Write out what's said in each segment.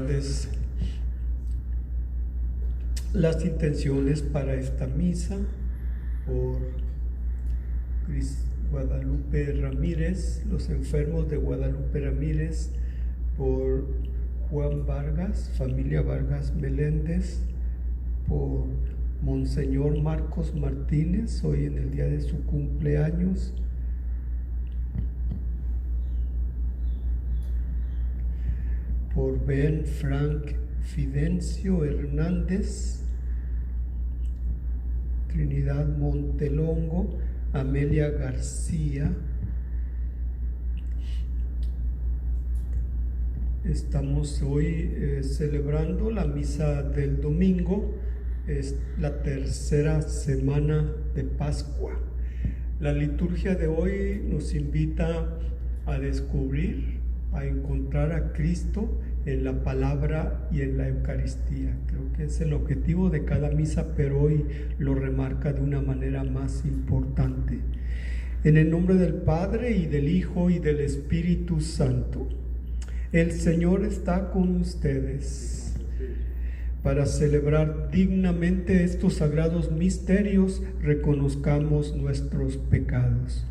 recordarles las intenciones para esta misa por Guadalupe Ramírez, los enfermos de Guadalupe Ramírez, por Juan Vargas, familia Vargas Meléndez, por Monseñor Marcos Martínez, hoy en el día de su cumpleaños, por Ben Frank Fidencio Hernández, Trinidad Montelongo, Amelia García. Estamos hoy celebrando la misa del domingo, es la tercera semana de Pascua. La liturgia de hoy nos invita a descubrir, a encontrar a Cristo en la palabra y en la Eucaristía. Creo que es el objetivo de cada misa, pero hoy lo remarca de una manera más importante. En el nombre del Padre, y del Hijo, y del Espíritu Santo. El Señor está con ustedes. Para celebrar dignamente estos sagrados misterios, reconozcamos nuestros pecados.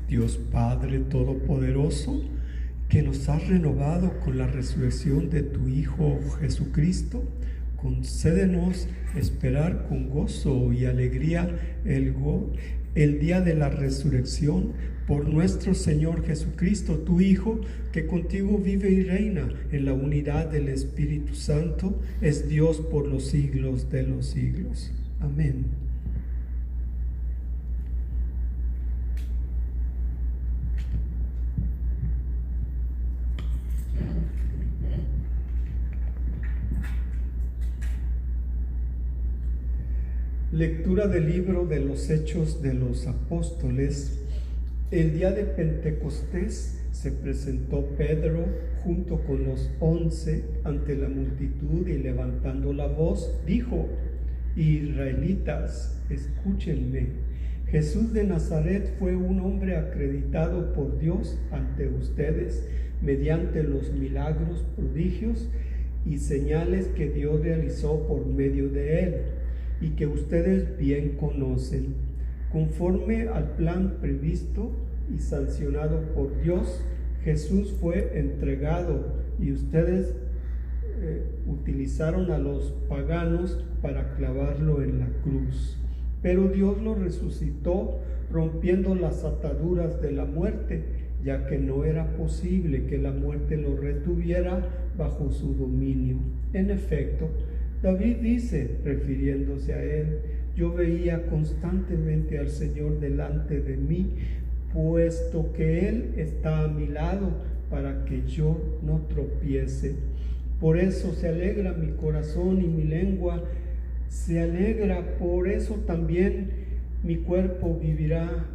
Dios Padre Todopoderoso, que nos has renovado con la resurrección de tu Hijo Jesucristo, concédenos esperar con gozo y alegría el día de la resurrección por nuestro Señor Jesucristo, tu Hijo, que contigo vive y reina en la unidad del Espíritu Santo, es Dios por los siglos de los siglos. Amén. Lectura del libro de los Hechos de los Apóstoles. El día de Pentecostés se presentó Pedro junto con los 11 ante la multitud y levantando la voz dijo: Israelitas, escúchenme. Jesús de Nazaret fue un hombre acreditado por Dios ante ustedes mediante los milagros, prodigios y señales que Dios realizó por medio de él y que ustedes bien conocen. Conforme al plan previsto y sancionado por Dios, Jesús fue entregado y ustedes utilizaron a los paganos para clavarlo en la cruz. Pero Dios lo resucitó rompiendo las ataduras de la muerte, ya que no era posible que la muerte lo retuviera bajo su dominio. En efecto, David dice, refiriéndose a él: yo veía constantemente al Señor delante de mí, puesto que Él está a mi lado para que yo no tropiece. Por eso se alegra mi corazón y mi lengua se alegra, por eso también mi cuerpo vivirá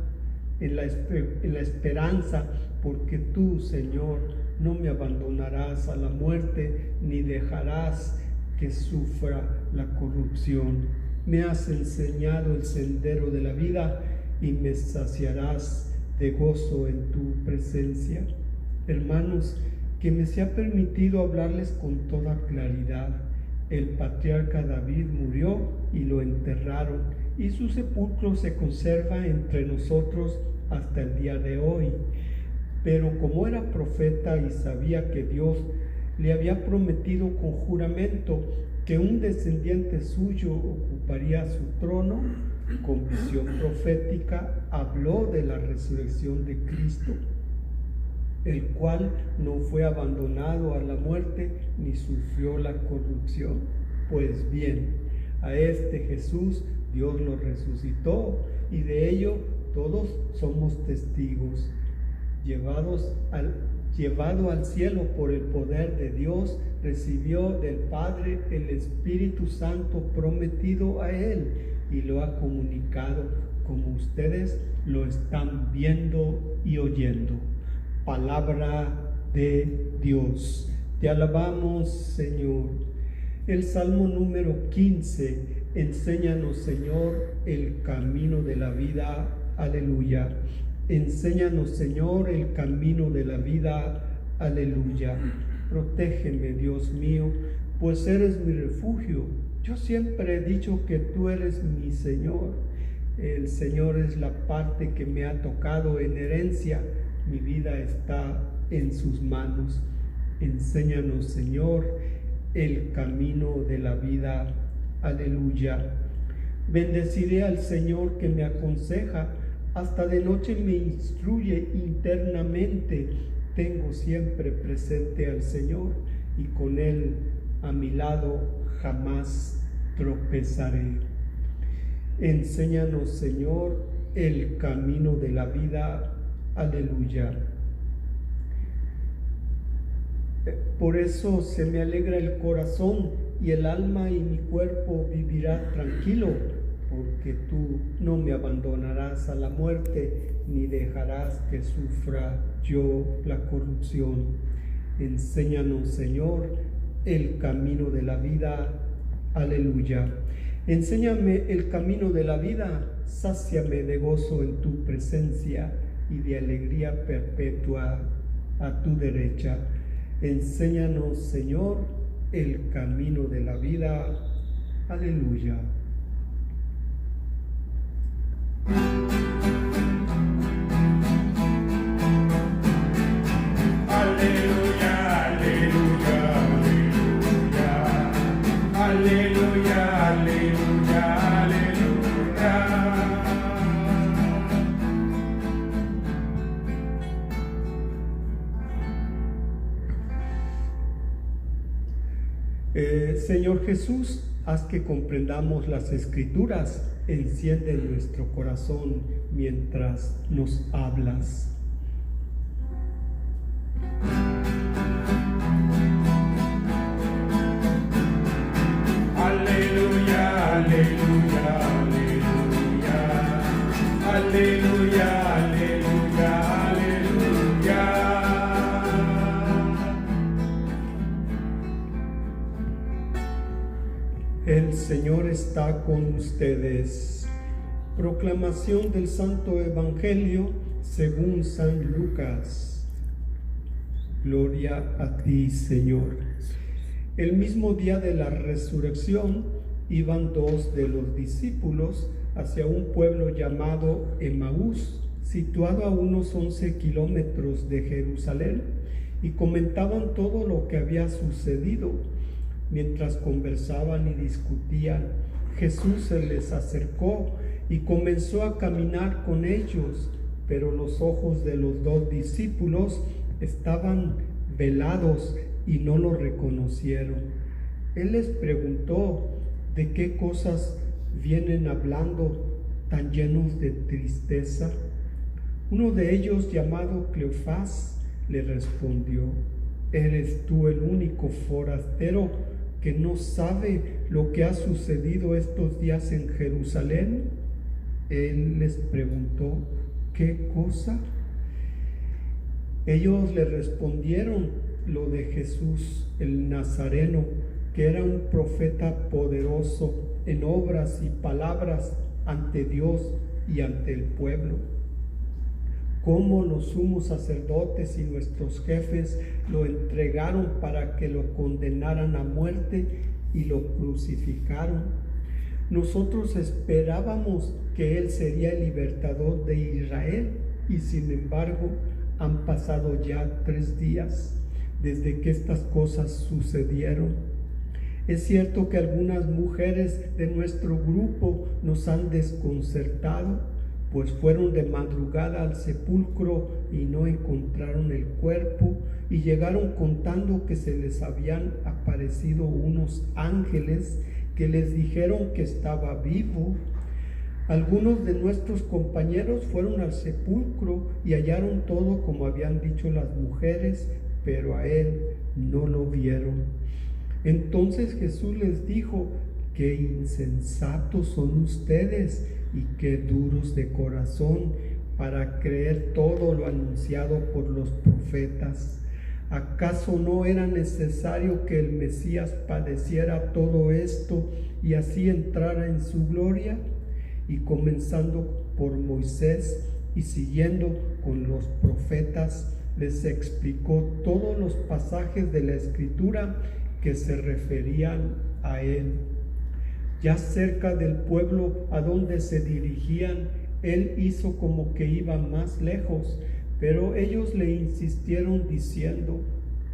en la esperanza, porque tú, Señor, no me abandonarás a la muerte, ni dejarás que sufra la corrupción. Me has enseñado el sendero de la vida y me saciarás de gozo en tu presencia. Hermanos, que me sea permitido hablarles con toda claridad. El patriarca David murió y lo enterraron, y su sepulcro se conserva entre nosotros hasta el día de hoy. Pero como era profeta y sabía que Dios le había prometido con juramento que un descendiente suyo ocuparía su trono, con visión profética habló de la resurrección de Cristo, el cual no fue abandonado a la muerte ni sufrió la corrupción. Pues bien, a este Jesús Dios lo resucitó, y de ello todos somos testigos. Llevado al cielo por el poder de Dios, recibió del Padre el Espíritu Santo prometido a él y lo ha comunicado, como ustedes lo están viendo y oyendo. Palabra de Dios. Te alabamos, Señor. El Salmo número 15. Enséñanos, Señor, el camino de la vida. Aleluya. Enséñanos, Señor, el camino de la vida. Aleluya. Protégeme, Dios mío, pues eres mi refugio. Yo siempre he dicho que tú eres mi Señor. El Señor es la parte que me ha tocado en herencia. Mi vida está en sus manos. Enséñanos, Señor, el camino de la vida. Aleluya. Bendeciré al Señor que me aconseja. Hasta de noche me instruye internamente. Tengo siempre presente al Señor, y con Él a mi lado jamás tropezaré. Enséñanos, Señor, el camino de la vida. Aleluya. Por eso se me alegra el corazón, y el alma y mi cuerpo vivirá tranquilo, porque tú no me abandonarás a la muerte, ni dejarás que sufra yo la corrupción. Enséñanos, Señor, el camino de la vida. Aleluya. Enséñame el camino de la vida, sáciame de gozo en tu presencia y de alegría perpetua a tu derecha. Enséñanos, Señor, el camino de la vida. Aleluya. Aleluya, aleluya, aleluya, aleluya, aleluya, aleluya. Señor Jesús, haz que comprendamos las Escrituras. Enciende nuestro corazón mientras nos hablas. Aleluya, aleluya, aleluya. El Señor está con ustedes. Proclamación del Santo Evangelio según San Lucas. Gloria a ti, Señor. El mismo día de la resurrección iban dos de los discípulos hacia un pueblo llamado Emaús, situado a unos 11 kilómetros de Jerusalén, y comentaban todo lo que había sucedido. Mientras conversaban y discutían, Jesús se les acercó y comenzó a caminar con ellos, pero los ojos de los dos discípulos estaban velados y no lo reconocieron. Él les preguntó: ¿de qué cosas vienen hablando tan llenos de tristeza? Uno de ellos, llamado Cleofás, le respondió: ¿eres tú el único forastero que no sabe lo que ha sucedido estos días en Jerusalén? Él les preguntó: ¿qué cosa? Ellos le respondieron lo de Jesús el Nazareno, que era un profeta poderoso en obras y palabras ante Dios y ante el pueblo. Cómo los sumos sacerdotes y nuestros jefes lo entregaron para que lo condenaran a muerte y lo crucificaron. Nosotros esperábamos que él sería el libertador de Israel, y sin embargo han pasado ya 3 días desde que estas cosas sucedieron. Es cierto que algunas mujeres de nuestro grupo nos han desconcertado, pues fueron de madrugada al sepulcro y no encontraron el cuerpo, y llegaron contando que se les habían aparecido unos ángeles que les dijeron que estaba vivo. Algunos de nuestros compañeros fueron al sepulcro y hallaron todo como habían dicho las mujeres, pero a él no lo vieron. Entonces Jesús les dijo: qué insensatos son ustedes y qué duros de corazón para creer todo lo anunciado por los profetas. ¿Acaso no era necesario que el Mesías padeciera todo esto y así entrara en su gloria? Y comenzando por Moisés y siguiendo con los profetas, les explicó todos los pasajes de la Escritura que se referían a él. Ya cerca del pueblo a donde se dirigían, él hizo como que iba más lejos, pero ellos le insistieron diciendo: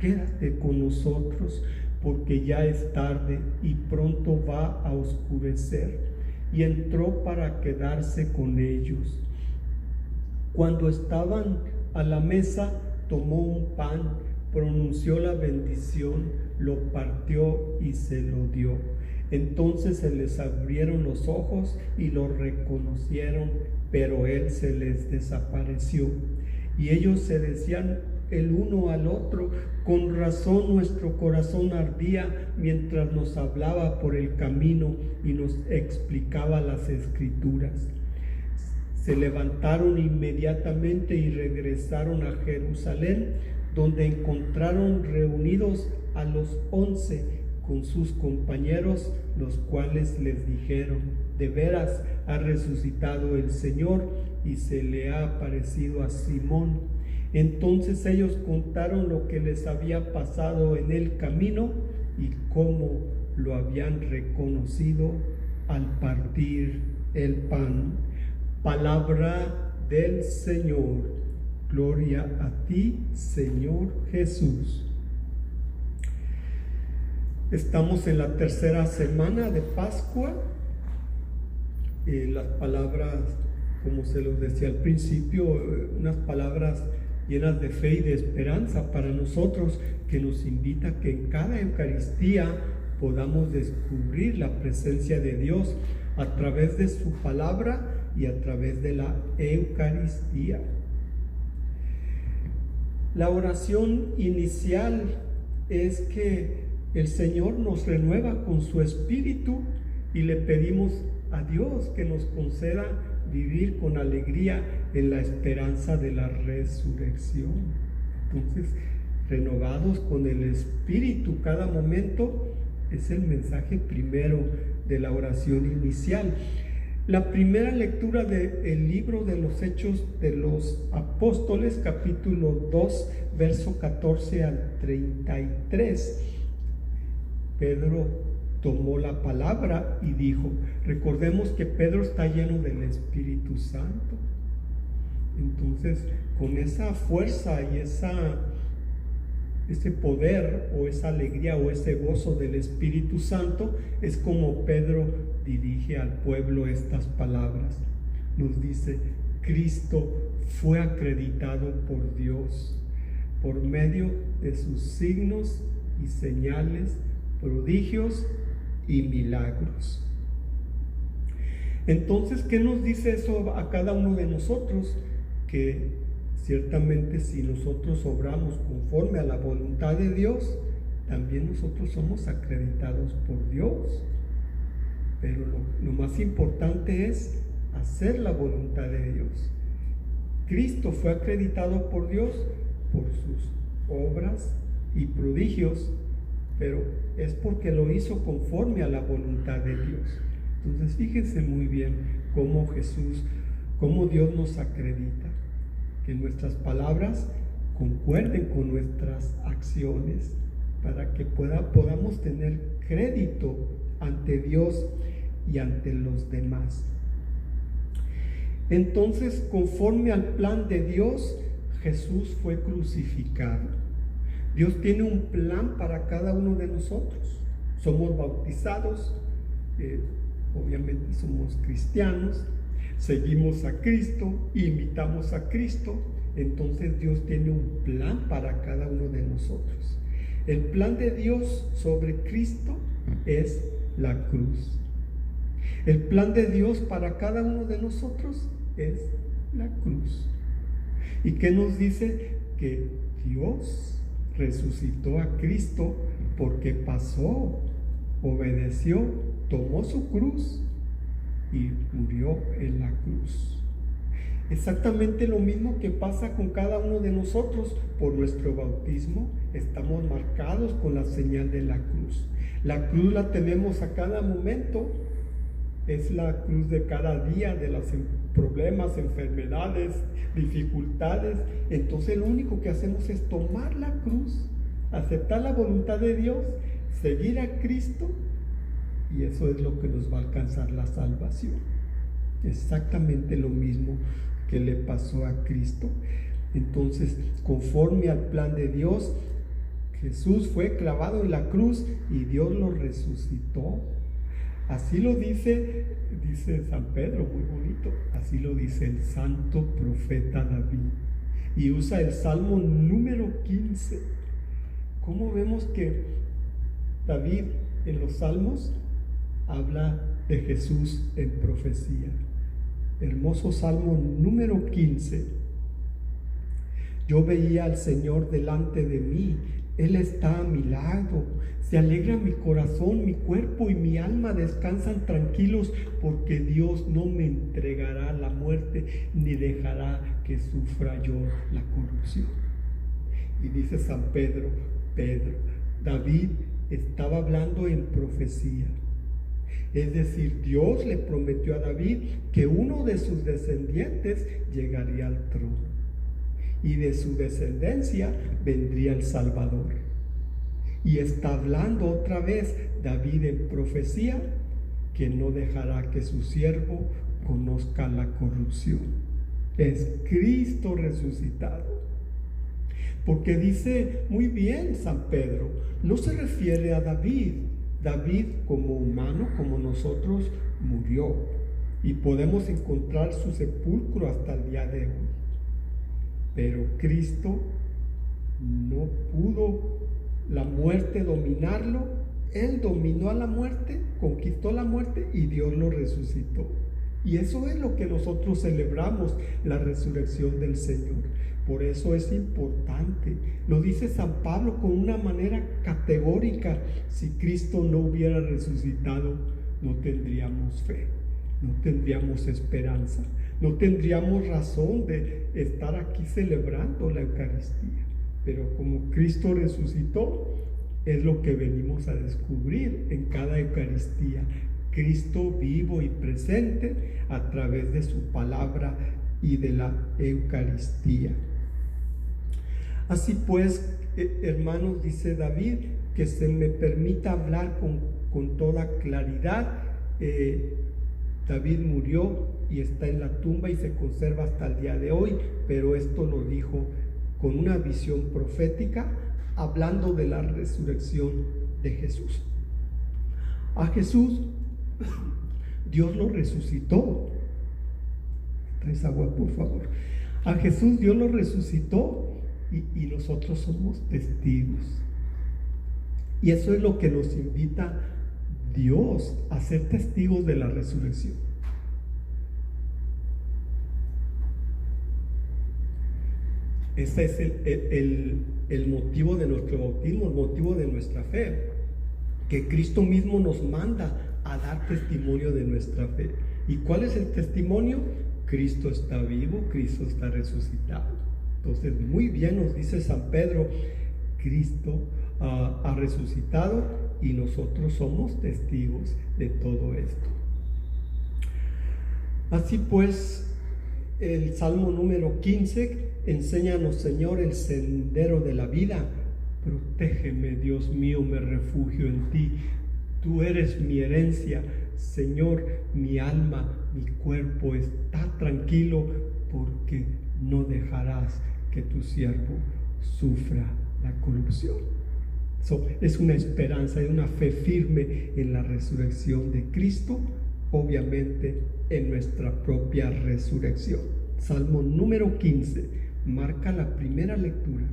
quédate con nosotros, porque ya es tarde y pronto va a oscurecer. Y entró para quedarse con ellos. Cuando estaban a la mesa, tomó un pan, pronunció la bendición, lo partió y se lo dio. Entonces se les abrieron los ojos y lo reconocieron, pero él se les desapareció. Y ellos se decían el uno al otro: con razón nuestro corazón ardía mientras nos hablaba por el camino y nos explicaba las Escrituras. Se levantaron inmediatamente y regresaron a Jerusalén, donde encontraron reunidos a los 11 con sus compañeros, los cuales les dijeron: de veras ha resucitado el Señor y se le ha aparecido a Simón. Entonces ellos contaron lo que les había pasado en el camino y cómo lo habían reconocido al partir el pan. Palabra del Señor. Gloria a ti, Señor Jesús. Estamos en la tercera semana de Pascua. Las palabras, como se los decía al principio, unas palabras llenas de fe y de esperanza para nosotros, que nos invita a que en cada Eucaristía podamos descubrir la presencia de Dios a través de su palabra y a través de la Eucaristía. La oración inicial es que el Señor nos renueva con su Espíritu y le pedimos a Dios que nos conceda vivir con alegría en la esperanza de la resurrección. Entonces, renovados con el Espíritu cada momento, Es el mensaje primero de la oración inicial. La primera lectura del libro de los Hechos de los Apóstoles, capítulo 2, verso 14 al 33. Pedro tomó la palabra y dijo, recordemos que Pedro está lleno del Espíritu Santo. Entonces, con esa fuerza y ese poder o esa alegría o ese gozo del Espíritu Santo, es como Pedro dirige al pueblo estas palabras. Nos dice, Cristo fue acreditado por Dios por medio de sus signos y señales, prodigios y milagros. Entonces, ¿qué nos dice eso a cada uno de nosotros? Que ciertamente si nosotros obramos conforme a la voluntad de Dios, también nosotros somos acreditados por Dios. Pero lo más importante es hacer la voluntad de Dios. Cristo fue acreditado por Dios por sus obras y prodigios, pero es porque lo hizo conforme a la voluntad de Dios. Entonces fíjense muy bien cómo Dios nos acredita, que nuestras palabras concuerden con nuestras acciones para que podamos tener crédito ante Dios y ante los demás. Entonces, conforme al plan de Dios, Jesús fue crucificado. Dios tiene un plan para cada uno de nosotros. Somos bautizados, obviamente somos cristianos, seguimos a Cristo, imitamos a Cristo. Entonces Dios tiene un plan para cada uno de nosotros. El plan de Dios sobre Cristo es la cruz. El plan de Dios para cada uno de nosotros es la cruz. ¿Y qué nos dice? Que Dios resucitó a Cristo porque pasó, obedeció, tomó su cruz y murió en la cruz. Exactamente lo mismo que pasa con cada uno de nosotros. Por nuestro bautismo estamos marcados con la señal de la cruz. La cruz la tenemos a cada momento. Es la cruz de cada día, de los problemas, enfermedades, dificultades. Entonces lo único que hacemos es tomar la cruz, aceptar la voluntad de Dios, seguir a Cristo, y eso es lo que nos va a alcanzar la salvación. Exactamente lo mismo que le pasó a Cristo. Entonces, conforme al plan de Dios, Jesús fue clavado en la cruz y Dios lo resucitó. Así lo dice San Pedro, muy bonito. Así lo dice el santo profeta David. Y usa el Salmo número 15. ¿Cómo vemos que David en los Salmos habla de Jesús en profecía? Hermoso Salmo número 15. Yo veía al Señor delante de mí, Él está a mi lado, se alegra mi corazón, mi cuerpo y mi alma descansan tranquilos, porque Dios no me entregará la muerte, ni dejará que sufra yo la corrupción. Y dice San Pedro, David estaba hablando en profecía. Es decir, Dios le prometió a David que uno de sus descendientes llegaría al trono, y de su descendencia vendría el Salvador. Y está hablando otra vez David en profecía que no dejará que su siervo conozca la corrupción. Es Cristo resucitado. Porque dice muy bien San Pedro, no se refiere a David. David, como humano, como nosotros, murió, y podemos encontrar su sepulcro hasta el día de hoy. Pero Cristo no pudo la muerte dominarlo. Él dominó a la muerte, conquistó la muerte, y Dios lo resucitó. Y eso es lo que nosotros celebramos, la resurrección del Señor. Por eso es importante. Lo dice San Pablo con una manera categórica. Si Cristo no hubiera resucitado, no tendríamos fe, no tendríamos esperanza, no tendríamos razón de estar aquí celebrando la Eucaristía. Pero como Cristo resucitó, Es lo que venimos a descubrir en cada Eucaristía. Cristo vivo y presente a través de su palabra y de la Eucaristía. Así pues, hermanos, dice David, que se me permita hablar con toda claridad. David murió y está en la tumba y se conserva hasta el día de hoy, pero esto lo dijo con una visión profética, hablando de la resurrección de Jesús. A Jesús Dios lo resucitó. ¿Traes agua, por favor? A Jesús Dios lo resucitó y nosotros somos testigos. Y eso es lo que nos invita Dios a ser testigos de la resurrección. Ese es el motivo de nuestro bautismo, el motivo de nuestra fe, que Cristo mismo nos manda a dar testimonio de nuestra fe. ¿Y cuál es el testimonio? Cristo está vivo, Cristo está resucitado. Entonces, muy bien nos dice San Pedro, Cristo ha resucitado y nosotros somos testigos de todo esto. Así pues, el Salmo número 15, enséñanos, Señor, el sendero de la vida. Protégeme, Dios mío, me refugio en ti. Tú eres mi herencia, Señor, mi alma, mi cuerpo está tranquilo, porque no dejarás que tu siervo sufra la corrupción. Es una esperanza y una fe firme en la resurrección de Cristo, obviamente en nuestra propia resurrección. Salmo número 15 marca la primera lectura.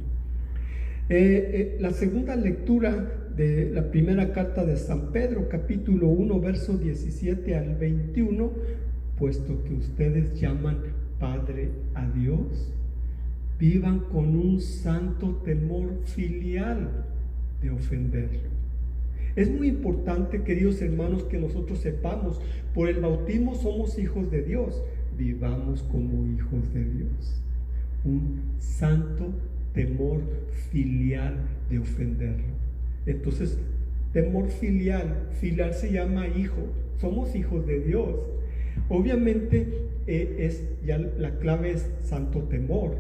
La segunda lectura de la primera carta de San Pedro, capítulo 1, verso 17 al 21, puesto que ustedes llaman Padre a Dios, vivan con un santo temor filial de ofenderlo. Es muy importante, queridos hermanos, que nosotros sepamos, por el bautismo somos hijos de Dios, vivamos como hijos de Dios. Un santo temor filial de ofenderlo. Entonces, temor filial se llama hijo, somos hijos de Dios. Obviamente, ya la clave es santo temor,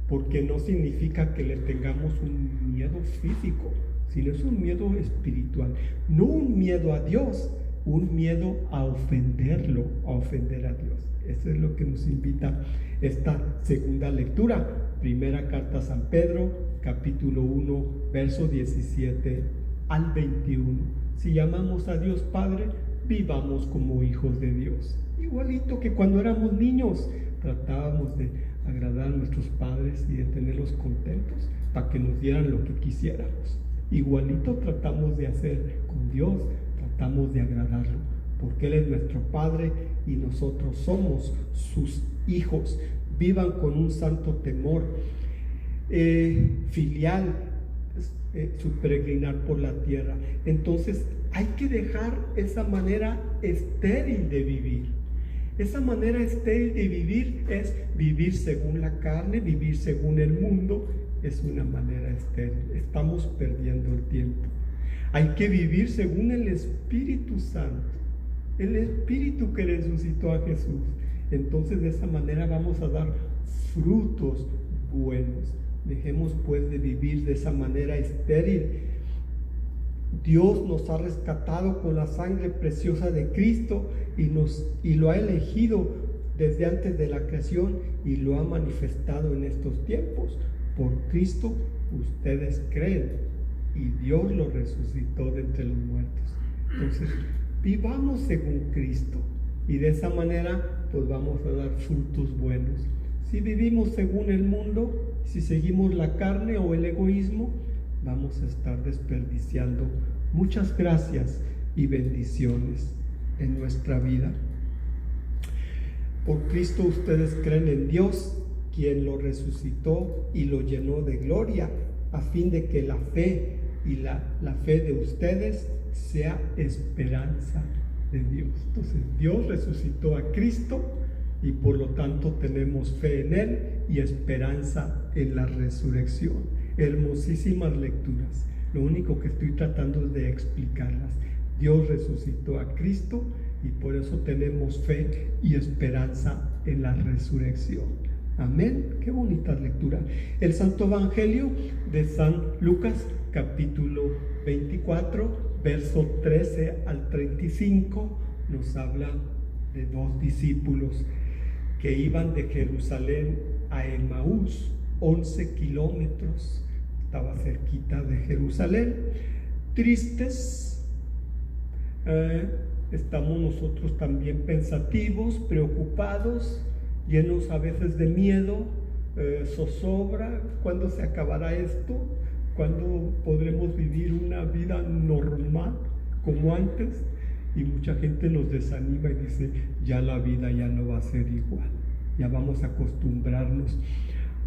porque no significa que le tengamos un miedo físico, sino es un miedo espiritual, no un miedo a Dios, un miedo a ofenderlo, a ofender a Dios. Eso es lo que nos invita esta segunda lectura, primera carta a San Pedro, capítulo 1, verso 17 al 21. Si llamamos a Dios Padre, vivamos como hijos de Dios. Igualito que cuando éramos niños, tratábamos de agradar a nuestros padres y de tenerlos contentos para que nos dieran lo que quisiéramos. Igualito tratamos de hacer con Dios, tratamos de agradarlo, porque Él es nuestro Padre y nosotros somos sus hijos. Vivan con un santo temor filial, su peregrinar por la tierra. Entonces hay que dejar esa manera estéril de vivir. Esa manera estéril de vivir es vivir según la carne, vivir según el mundo. Es una manera estéril. Estamos perdiendo el tiempo. Hay que vivir según el Espíritu Santo, el Espíritu que resucitó a Jesús. Entonces de esa manera vamos a dar frutos buenos. Dejemos pues de vivir de esa manera estéril. Dios nos ha rescatado con la sangre preciosa de Cristo y lo ha elegido desde antes de la creación y lo ha manifestado en estos tiempos. Por Cristo ustedes creen y Dios lo resucitó de entre los muertos. Entonces vivamos según Cristo y de esa manera pues vamos a dar frutos buenos. Si vivimos según el mundo, si seguimos la carne o el egoísmo, vamos a estar desperdiciando muchas gracias y bendiciones en nuestra vida. Por Cristo ustedes creen en Dios, quien lo resucitó y lo llenó de gloria, a fin de que la fe y la fe de ustedes sea esperanza de Dios. Entonces Dios resucitó a Cristo y por lo tanto tenemos fe en Él y esperanza en la resurrección. Hermosísimas lecturas. Lo único que estoy tratando es de explicarlas. Dios resucitó a Cristo y por eso tenemos fe y esperanza en la resurrección. Amén. Qué bonita lectura. El Santo Evangelio de San Lucas, capítulo 24, verso 13 al 35, nos habla de dos discípulos que iban de Jerusalén a Emaús, 11 kilómetros, estaba cerquita de Jerusalén, tristes. Estamos nosotros también pensativos, preocupados, llenos a veces de miedo, zozobra. ¿Cuándo se acabará esto? ¿Cuándo podremos vivir una vida normal como antes? Y mucha gente nos desanima y dice, ya la vida ya no va a ser igual, ya vamos a acostumbrarnos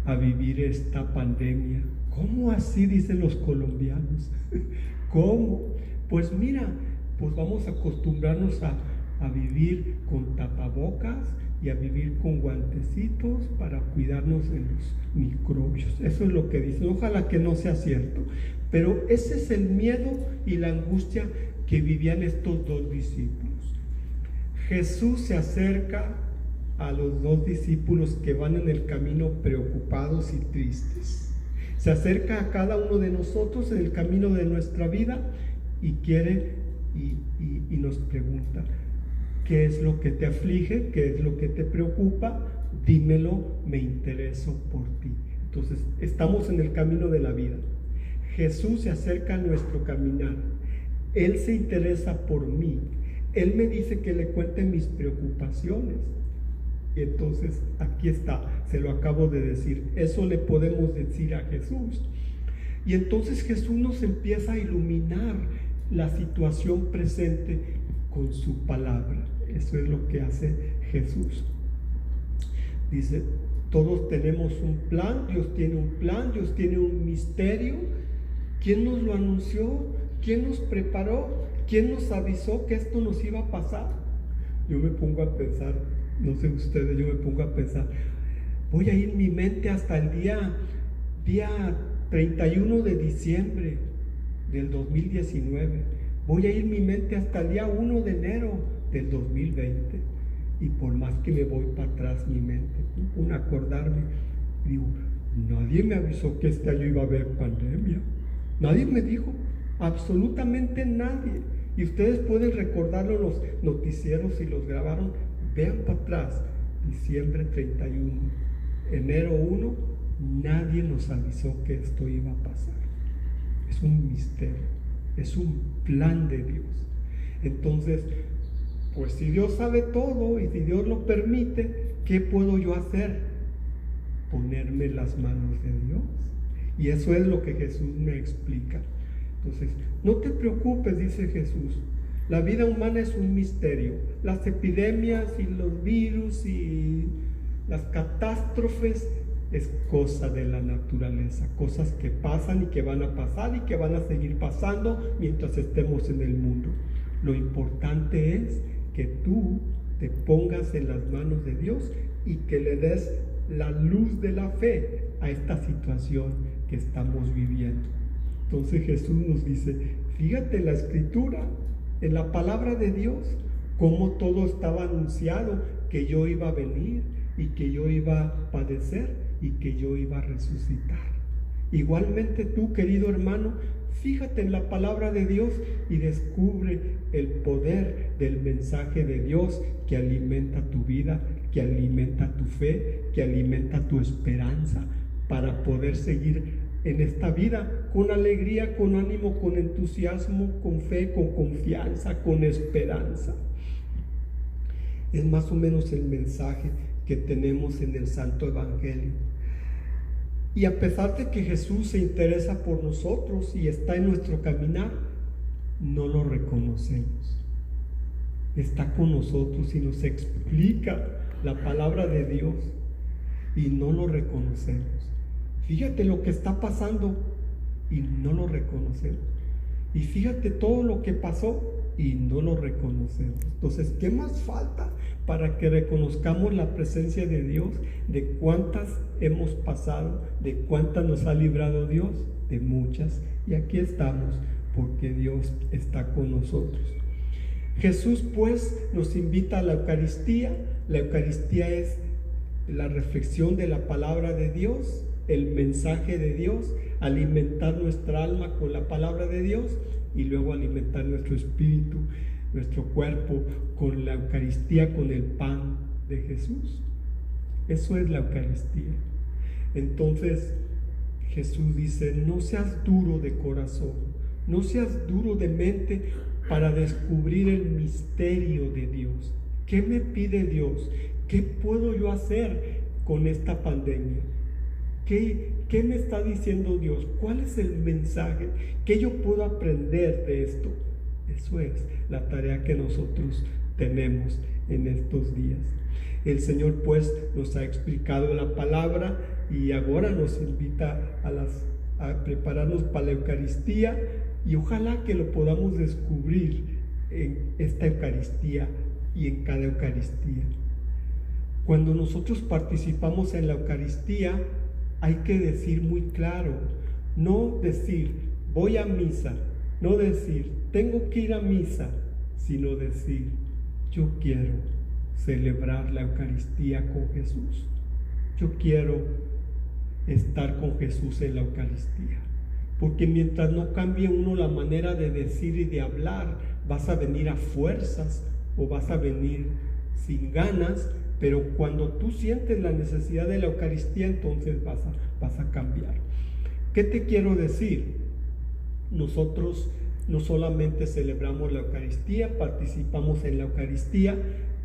a vivir esta pandemia. ¿Cómo así? Dicen los colombianos. ¿Cómo? Pues mira, pues vamos a acostumbrarnos a vivir con tapabocas y a vivir con guantecitos para cuidarnos de los microbios. Eso es lo que dicen. Ojalá que no sea cierto, pero ese es el miedo y la angustia que vivían estos dos discípulos. Jesús se acerca a los dos discípulos que van en el camino preocupados y tristes. Se acerca a cada uno de nosotros en el camino de nuestra vida y quiere y nos pregunta, ¿qué es lo que te aflige? ¿Qué es lo que te preocupa? Dímelo, me intereso por ti. Entonces, estamos en el camino de la vida. Jesús se acerca a nuestro caminar. Él se interesa por mí. Él me dice que le cuente mis preocupaciones. Y entonces, aquí está, se lo acabo de decir. Eso le podemos decir a Jesús. Y entonces Jesús nos empieza a iluminar la situación presente con su palabra. Eso es lo que hace Jesús. Dice, todos tenemos un plan, Dios tiene un misterio. ¿Quién nos lo anunció? ¿Quién nos preparó? ¿Quién nos avisó que esto nos iba a pasar? Yo me pongo a pensar, no sé ustedes, yo me pongo a pensar, voy a ir mi mente hasta el día 31 de diciembre del 2019. Voy a ir mi mente hasta el día 1 de enero del 2020. Y por más que me voy para atrás mi mente, un acordarme, digo, nadie me avisó que este año iba a haber pandemia. Nadie me dijo, absolutamente nadie. Y ustedes pueden recordarlo en los noticieros si los grabaron. Vean para atrás, diciembre 31, enero 1, nadie nos avisó que esto iba a pasar. Es un misterio, es un plan de Dios. Entonces, pues si Dios sabe todo y si Dios lo permite, ¿qué puedo yo hacer? Ponerme en las manos de Dios. Y eso es lo que Jesús me explica. Entonces, no te preocupes, dice Jesús. La vida humana es un misterio. Las epidemias y los virus y las catástrofes es cosa de la naturaleza, cosas que pasan y que van a pasar y que van a seguir pasando mientras estemos en el mundo. Lo importante es que tú te pongas en las manos de Dios y que le des la luz de la fe a esta situación que estamos viviendo. Entonces Jesús nos dice, fíjate en la Escritura, en la palabra de Dios, cómo todo estaba anunciado, que yo iba a venir y que yo iba a padecer y que yo iba a resucitar. Igualmente tú, querido hermano, fíjate en la palabra de Dios y descubre el poder del mensaje de Dios que alimenta tu vida, que alimenta tu fe, que alimenta tu esperanza para poder seguir en esta vida con alegría, con ánimo, con entusiasmo, con fe, con confianza, con esperanza. Es más o menos el mensaje que tenemos en el Santo Evangelio. Y a pesar de que Jesús se interesa por nosotros y está en nuestro caminar, no lo reconocemos. Está con nosotros y nos explica la palabra de Dios y no lo reconocemos. Fíjate lo que está pasando y no lo reconocemos. Y fíjate todo lo que pasó y no lo reconocemos. Entonces, ¿qué más falta para que reconozcamos la presencia de Dios? ¿De cuántas hemos pasado? ¿De cuántas nos ha librado Dios? De muchas. Y aquí estamos porque Dios está con nosotros. Jesús pues nos invita a la Eucaristía. La Eucaristía es la reflexión de la palabra de Dios, el mensaje de Dios, alimentar nuestra alma con la palabra de Dios y luego alimentar nuestro espíritu, nuestro cuerpo con la Eucaristía, con el pan de Jesús. Eso es la Eucaristía. Entonces Jesús dice: no seas duro de corazón, no seas duro de mente para descubrir el misterio de Dios. ¿Qué me pide Dios? ¿Qué puedo yo hacer con esta pandemia? ¿Qué me está diciendo Dios? ¿Cuál es el mensaje? ¿Qué yo puedo aprender de esto? Eso es la tarea que nosotros tenemos en estos días. El Señor pues nos ha explicado la palabra y ahora nos invita a prepararnos para la Eucaristía, y ojalá que lo podamos descubrir en esta Eucaristía y en cada Eucaristía. Cuando nosotros participamos en la Eucaristía, hay que decir muy claro, no decir voy a misa, no decir tengo que ir a misa, sino decir yo quiero celebrar la Eucaristía con Jesús. Yo quiero estar con Jesús en la Eucaristía. Porque mientras no cambie uno la manera de decir y de hablar, vas a venir a fuerzas o vas a venir sin ganas, pero cuando tú sientes la necesidad de la Eucaristía, entonces vas a cambiar. ¿Qué te quiero decir? Nosotros no solamente celebramos la Eucaristía, participamos en la Eucaristía.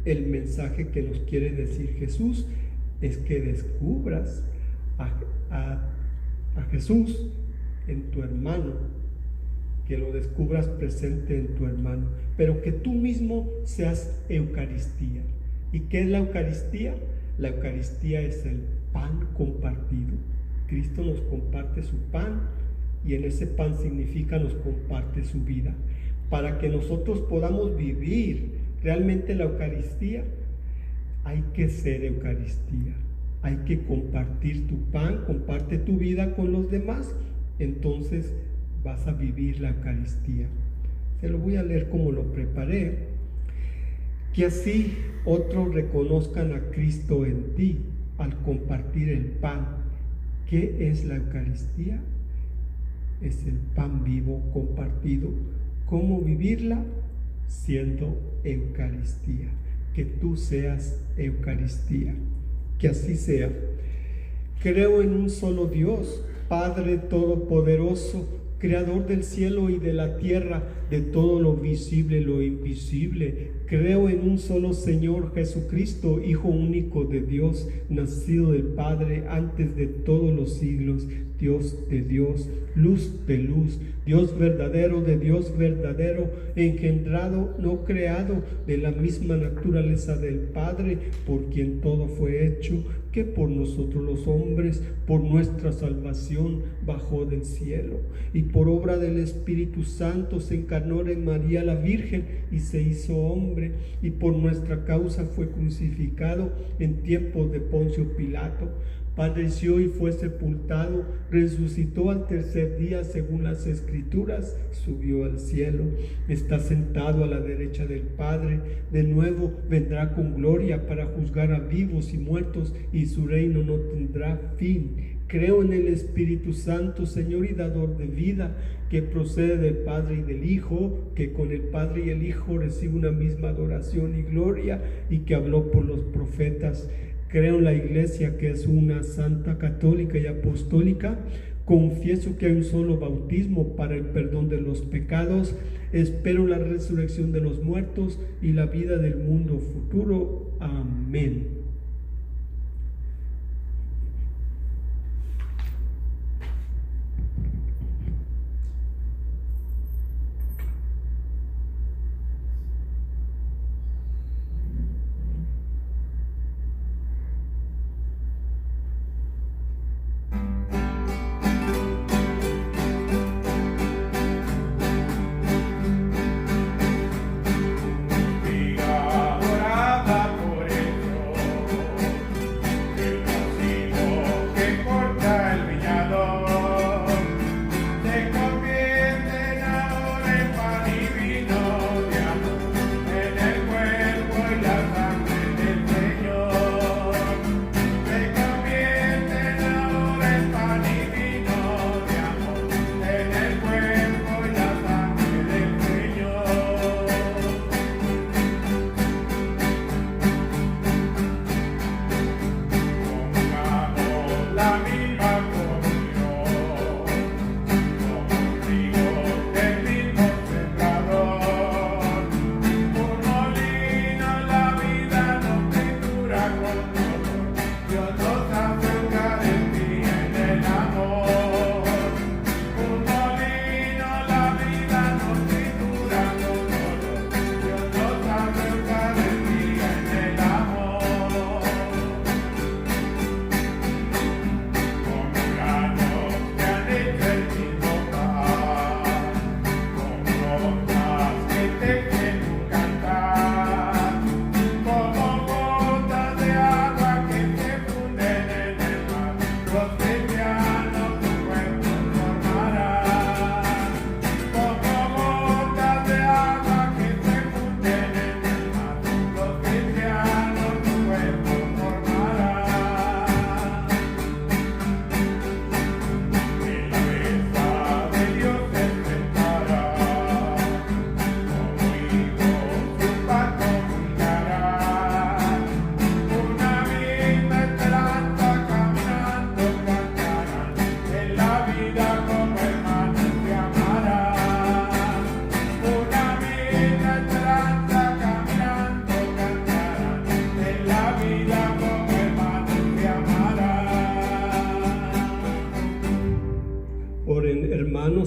El mensaje que nos quiere decir Jesús es que descubras a Jesús en tu hermano, que lo descubras presente en tu hermano, pero que tú mismo seas Eucaristía. ¿Y qué es la Eucaristía? La Eucaristía es el pan compartido. Cristo nos comparte su pan y en ese pan significa nos comparte su vida. Para que nosotros podamos vivir realmente la Eucaristía, hay que ser Eucaristía. Hay que compartir tu pan, comparte tu vida con los demás. Entonces vas a vivir la Eucaristía. Se lo voy a leer como lo preparé. Que así otros reconozcan a Cristo en ti al compartir el pan. ¿Qué es la Eucaristía? Es el pan vivo compartido. ¿Cómo vivirla? Siendo Eucaristía. Que tú seas Eucaristía. Que así sea. Creo en un solo Dios, Padre Todopoderoso, Creador del cielo y de la tierra, de todo lo visible y lo invisible. Creo en un solo Señor Jesucristo, Hijo único de Dios, nacido del Padre antes de todos los siglos, Dios de Dios, luz de luz, Dios verdadero de Dios verdadero, engendrado, no creado, de la misma naturaleza del Padre, por quien todo fue hecho, que por nosotros los hombres, por nuestra salvación, bajó del cielo, y por obra del Espíritu Santo se encarnó en María la Virgen y se hizo hombre, y por nuestra causa fue crucificado en tiempos de Poncio Pilato. Padeció y fue sepultado, resucitó al tercer día según las Escrituras, subió al cielo, está sentado a la derecha del Padre, de nuevo vendrá con gloria para juzgar a vivos y muertos, y su reino no tendrá fin. Creo en el Espíritu Santo, Señor y dador de vida, que procede del Padre y del Hijo, que con el Padre y el Hijo recibe una misma adoración y gloria, y que habló por los profetas. Creo en la Iglesia, que es una, santa, católica y apostólica. Confieso que hay un solo bautismo para el perdón de los pecados. Espero la resurrección de los muertos y la vida del mundo futuro. Amén.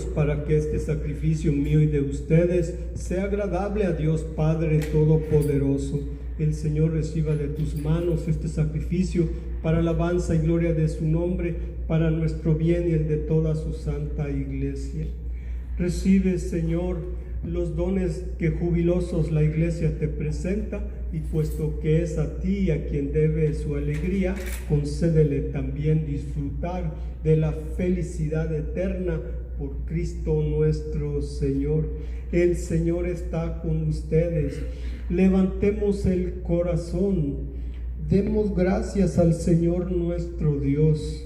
para que este sacrificio mío y de ustedes sea agradable a Dios Padre Todopoderoso. El Señor reciba de tus manos este sacrificio para alabanza y gloria de su nombre, para nuestro bien y el de toda su santa iglesia. Recibe, Señor, los dones que jubilosos la iglesia te presenta, y puesto que es a ti a quien debe su alegría, concédele también disfrutar de la felicidad eterna por Cristo nuestro Señor. El Señor está con ustedes. Levantemos el corazón. Demos gracias al Señor nuestro Dios.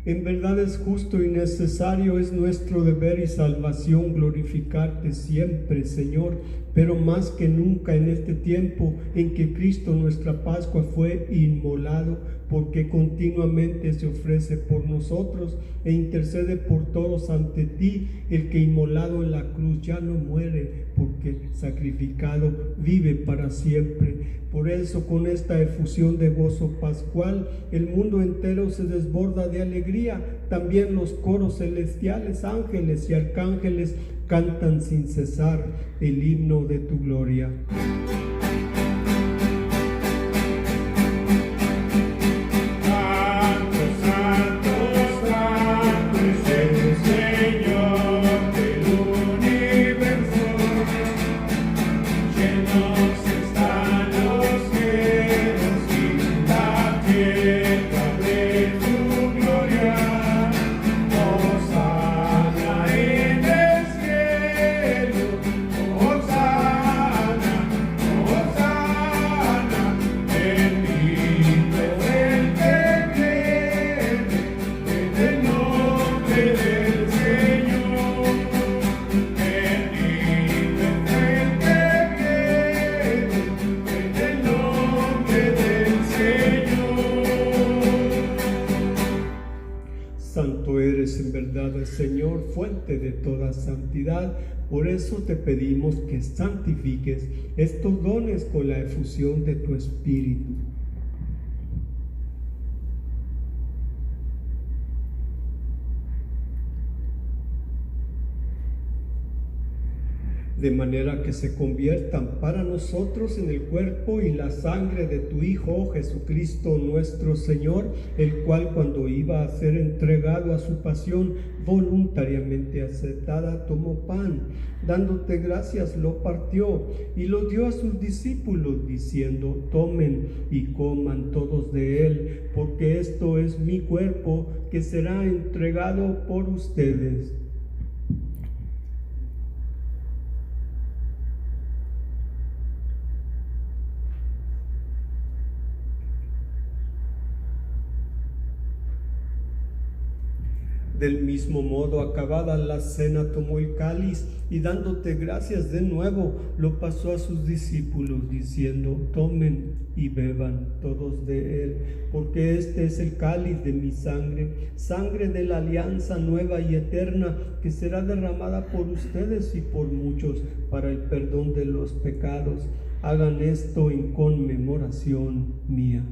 En verdad es justo y necesario, es nuestro deber y salvación glorificarte siempre, Señor, pero más que nunca en este tiempo en que Cristo nuestra Pascua fue inmolado, porque continuamente se ofrece por nosotros e intercede por todos ante ti, el que inmolado en la cruz ya no muere, porque sacrificado vive para siempre. Por eso, con esta efusión de gozo pascual, el mundo entero se desborda de alegría. También los coros celestiales, ángeles y arcángeles cantan sin cesar el himno de tu gloria. Señor, fuente de toda santidad, por eso te pedimos que santifiques estos dones con la efusión de tu Espíritu. De manera que se conviertan para nosotros en el cuerpo y la sangre de tu Hijo Jesucristo nuestro Señor, el cual, cuando iba a ser entregado a su pasión voluntariamente aceptada, tomó pan, dándote gracias, lo partió y lo dio a sus discípulos, diciendo: tomen y coman todos de él, porque esto es mi cuerpo que será entregado por ustedes. Del mismo modo, acabada la cena, tomó el cáliz y, dándote gracias de nuevo, lo pasó a sus discípulos, diciendo: tomen y beban todos de él, porque este es el cáliz de mi sangre, sangre de la alianza nueva y eterna, que será derramada por ustedes y por muchos para el perdón de los pecados. Hagan esto en conmemoración mía.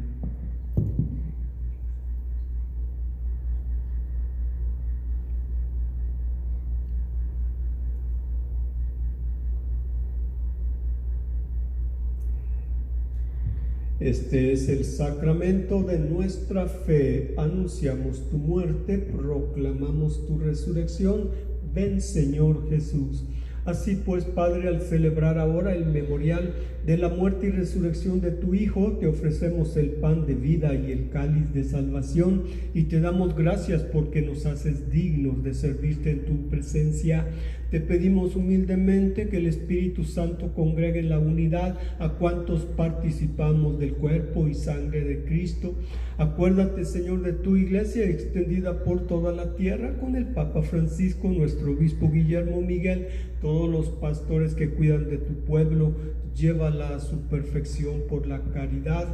Este es el sacramento de nuestra fe. Anunciamos tu muerte, proclamamos tu resurrección. Ven, Señor Jesús. Así pues, Padre, al celebrar ahora el memorial de la muerte y resurrección de tu Hijo, te ofrecemos el pan de vida y el cáliz de salvación, y te damos gracias porque nos haces dignos de servirte en tu presencia. Te pedimos humildemente que el Espíritu Santo congregue en la unidad a cuantos participamos del cuerpo y sangre de Cristo. Acuérdate, Señor, de tu iglesia extendida por toda la tierra, con el Papa Francisco, nuestro obispo Guillermo Miguel, todos los pastores que cuidan de tu pueblo, llévala a su perfección por la caridad.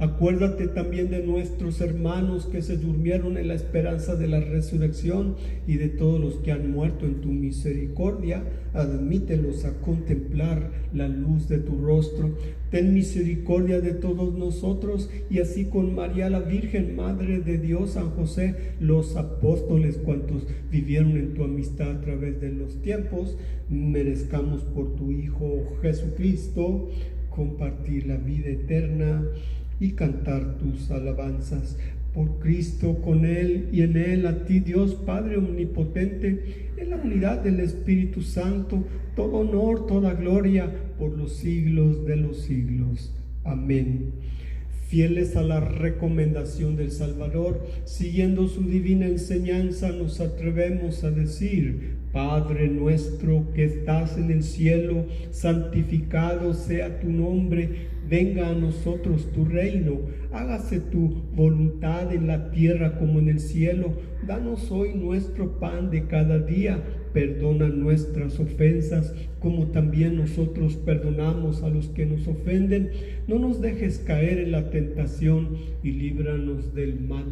Acuérdate también de nuestros hermanos que se durmieron en la esperanza de la resurrección y de todos los que han muerto en tu misericordia. Admítelos a contemplar la luz de tu rostro. Ten misericordia de todos nosotros y así con María la Virgen, Madre de Dios, San José, los apóstoles, cuantos vivieron en tu amistad a través de los tiempos, merezcamos por tu Hijo Jesucristo compartir la vida eterna y cantar tus alabanzas. Por Cristo, con Él y en Él, a ti Dios Padre omnipotente, en la unidad del Espíritu Santo, todo honor, toda gloria, por los siglos de los siglos. Amén. Fieles a la recomendación del Salvador, siguiendo su divina enseñanza, nos atrevemos a decir: Padre nuestro que estás en el cielo, santificado sea tu nombre. Venga a nosotros tu reino, hágase tu voluntad en la tierra como en el cielo. Danos hoy nuestro pan de cada día. Perdona nuestras ofensas, como también nosotros perdonamos a los que nos ofenden. No nos dejes caer en la tentación y líbranos del mal.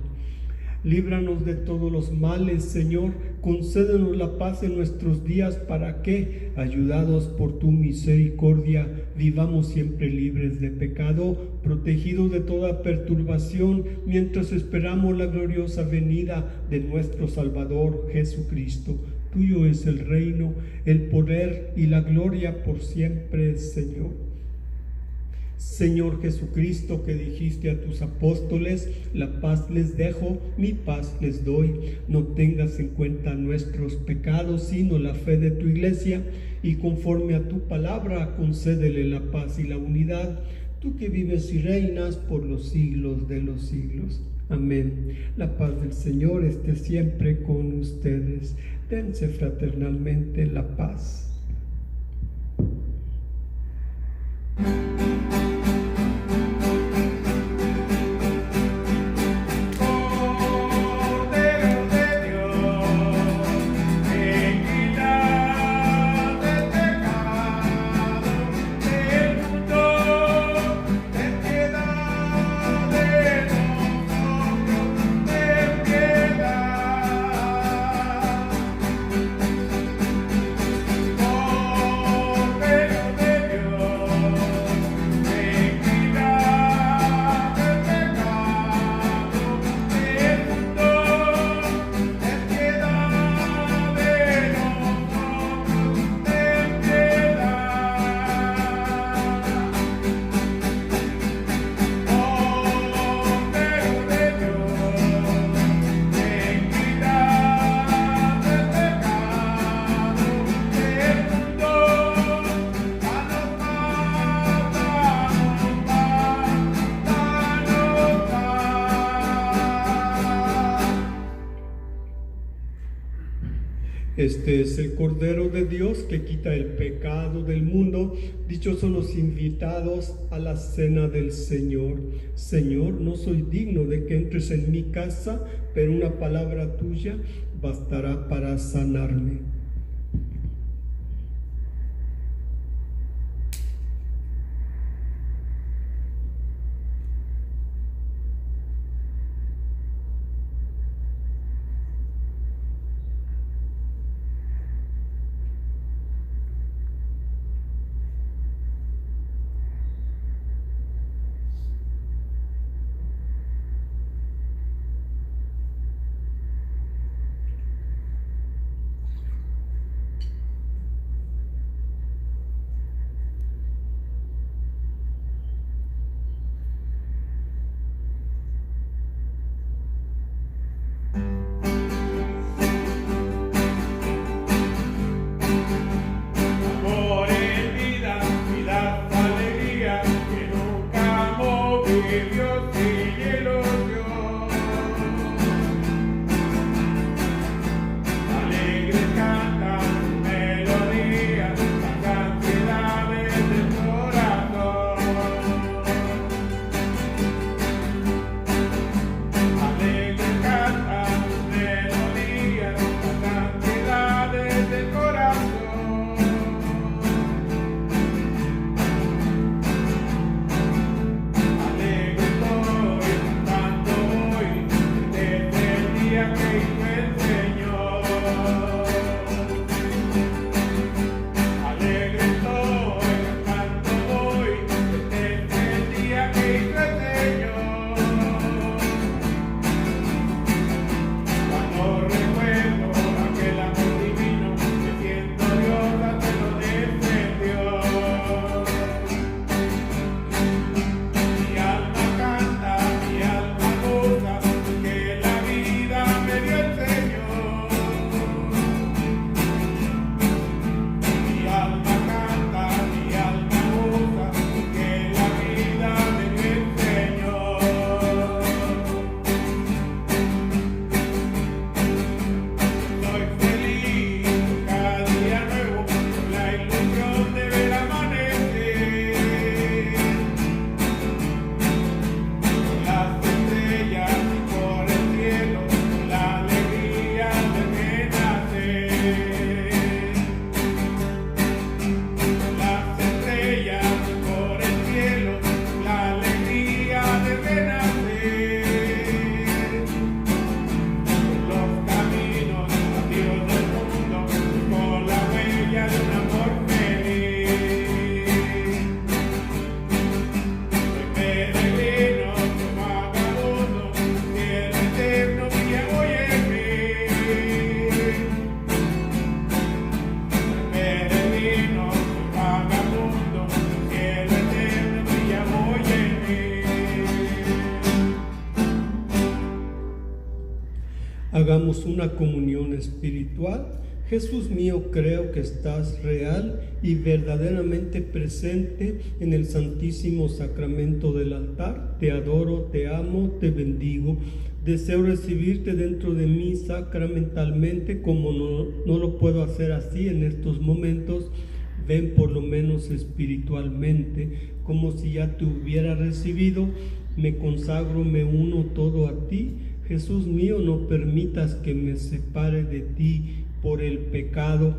Líbranos de todos los males, Señor. Concédenos la paz en nuestros días para que, ayudados por tu misericordia, vivamos siempre libres de pecado, protegidos de toda perturbación, mientras esperamos la gloriosa venida de nuestro Salvador Jesucristo. Tuyo es el reino, el poder y la gloria por siempre, Señor. Señor Jesucristo, que dijiste a tus apóstoles: la paz les dejo, mi paz les doy. No tengas en cuenta nuestros pecados, sino la fe de tu iglesia, y conforme a tu palabra, concédele la paz y la unidad, tú que vives y reinas por los siglos de los siglos. Amén. La paz del Señor esté siempre con ustedes. Dense fraternalmente la paz. Este es el Cordero de Dios que quita el pecado del mundo. Dichosos los invitados a la cena del Señor. Señor, no soy digno de que entres en mi casa, pero una palabra tuya bastará para sanarme. tengamos una comunión espiritual. Jesús mío, creo que estás real y verdaderamente presente en el Santísimo Sacramento del altar. Te adoro, te amo, te bendigo. Deseo recibirte dentro de mí sacramentalmente, como no lo puedo hacer así en estos momentos. Ven por lo menos espiritualmente, como si ya te hubiera recibido. Me consagro, me uno todo a ti. Jesús mío, no permitas que me separe de ti por el pecado.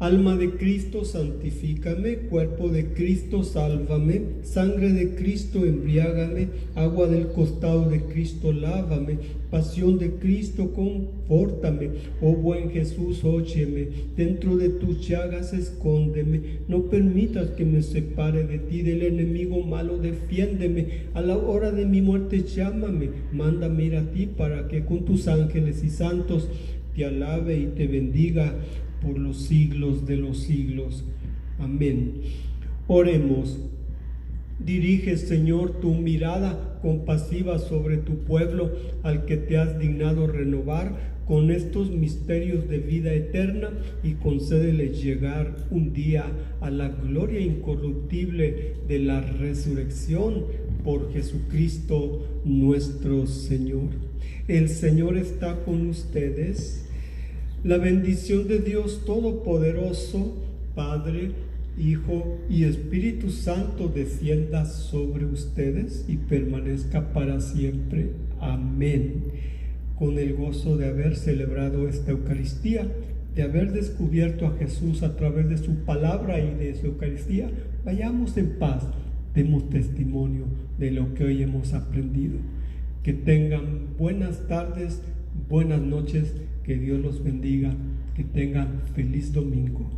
Alma de Cristo, santifícame. Cuerpo de Cristo, sálvame. Sangre de Cristo, embriágame. Agua del costado de Cristo, lávame. Pasión de Cristo, confórtame. Oh buen Jesús, óyeme. Dentro de tus llagas, escóndeme. No permitas que me separe de ti. Del enemigo malo, defiéndeme. A la hora de mi muerte, llámame. Mándame ir a ti para que con tus ángeles y santos te alabe y te bendiga por los siglos de los siglos. Amén. Oremos. Dirige, Señor, tu mirada compasiva sobre tu pueblo, al que te has dignado renovar con estos misterios de vida eterna, y concédele llegar un día a la gloria incorruptible de la resurrección por Jesucristo nuestro Señor. El Señor está con ustedes. La bendición de Dios Todopoderoso, Padre, Hijo y Espíritu Santo, descienda sobre ustedes y permanezca para siempre. Amén. Con el gozo de haber celebrado esta Eucaristía, de haber descubierto a Jesús a través de su palabra y de su Eucaristía, vayamos en paz, demos testimonio de lo que hoy hemos aprendido. Que tengan buenas tardes, buenas noches. Que Dios los bendiga, que tengan feliz domingo.